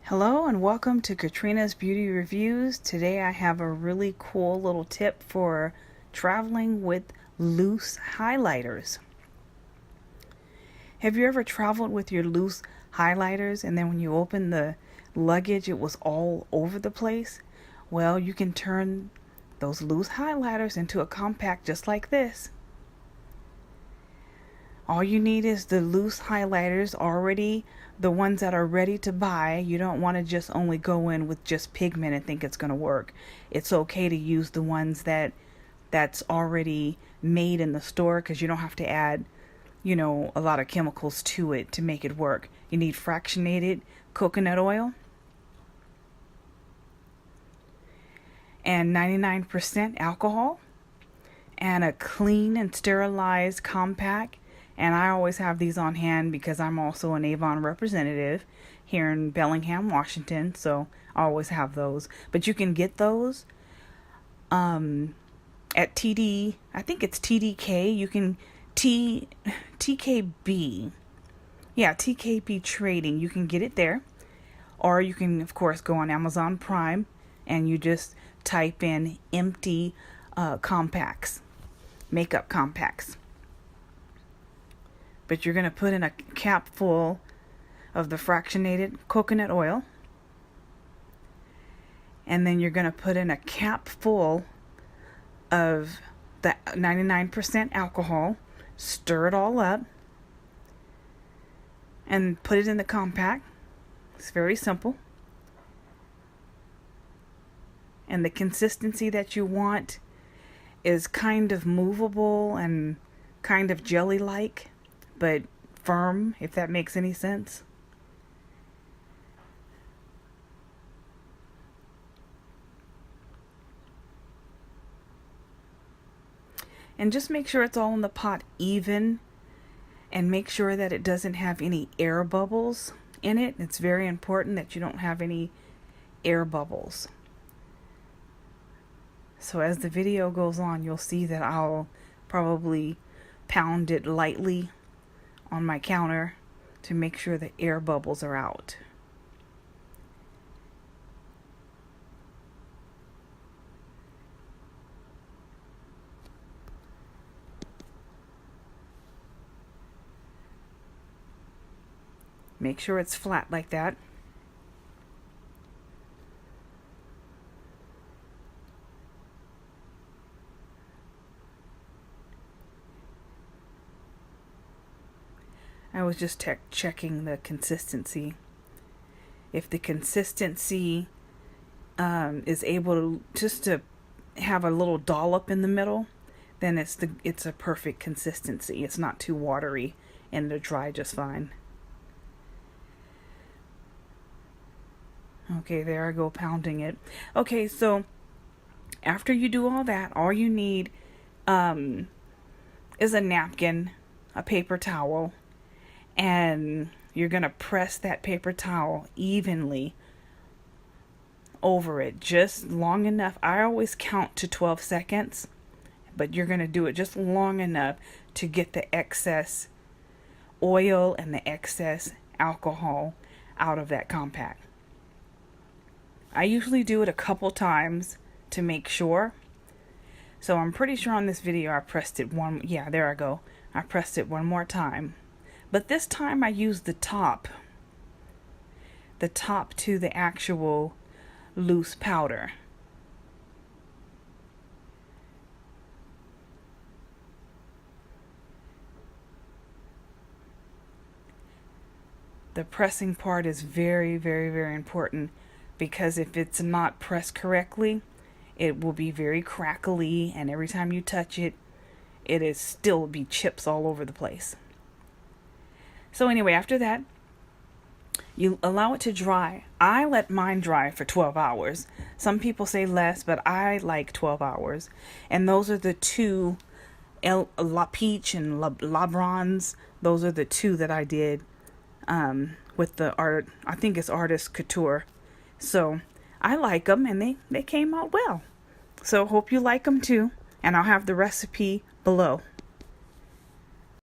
Hello and welcome to Katrina's Beauty Reviews. Today I have a really cool little tip for traveling with loose highlighters. Have you ever traveled with your loose highlighters and then when you open the luggage it was all over the place? Well, you can turn those loose highlighters into a compact just like this. All you need is the loose highlighters, already the ones that are ready to buy. You don't want to just only go in with just pigment and think it's going to work. It's okay to use the ones that's already made in the store, because you don't have to add, a lot of chemicals to it to make it work. You need fractionated coconut oil and 99% alcohol and a clean and sterilized compact. And I always have these on hand because I'm also an Avon representative here in Bellingham, Washington. So I always have those. But you can get those at TD. I think it's TDK. You can TKB. Yeah, TKB Trading. You can get it there. Or you can, of course, go on Amazon Prime and you just type in empty compacts, makeup compacts. But you're going to put in a cap full of the fractionated coconut oil. And then you're going to put in a cap full of the 99% alcohol. Stir it all up. And put it in the compact. It's very simple. And the consistency that you want is kind of movable and kind of jelly-like, but firm, if that makes any sense. And just make sure it's all in the pot even, and make sure that it doesn't have any air bubbles in it. It's very important that you don't have any air bubbles. So as the video goes on, you'll see that I'll probably pound it lightly on my counter to make sure the air bubbles are out. Make sure it's flat like that. I was just checking the consistency. If the consistency is able to just to have a little dollop in the middle, then it's a perfect consistency. It's not too watery and it'll dry just fine. Okay, there I go pounding it. Okay, so after you do all that, all you need is a napkin, a paper towel, and you're going to press that paper towel evenly over it, just long enough. I always count to 12 seconds, but you're going to do it just long enough to get the excess oil and the excess alcohol out of that compact. I usually do it a couple times to make sure. So I'm pretty sure on this video I pressed it there I go. I pressed it one more time. But this time I used the top to the actual loose powder. The pressing part is very, very, very important, because if it's not pressed correctly, it will be very crackly, and every time you touch it, it is still be chips all over the place. So anyway, after that, you allow it to dry. I let mine dry for 12 hours. Some people say less, but I like 12 hours. And those are the two, La Peach and La Bronze. Those are the two that I did with the I think it's Artist Couture. So I like them, and they came out well. So hope you like them too. And I'll have the recipe below.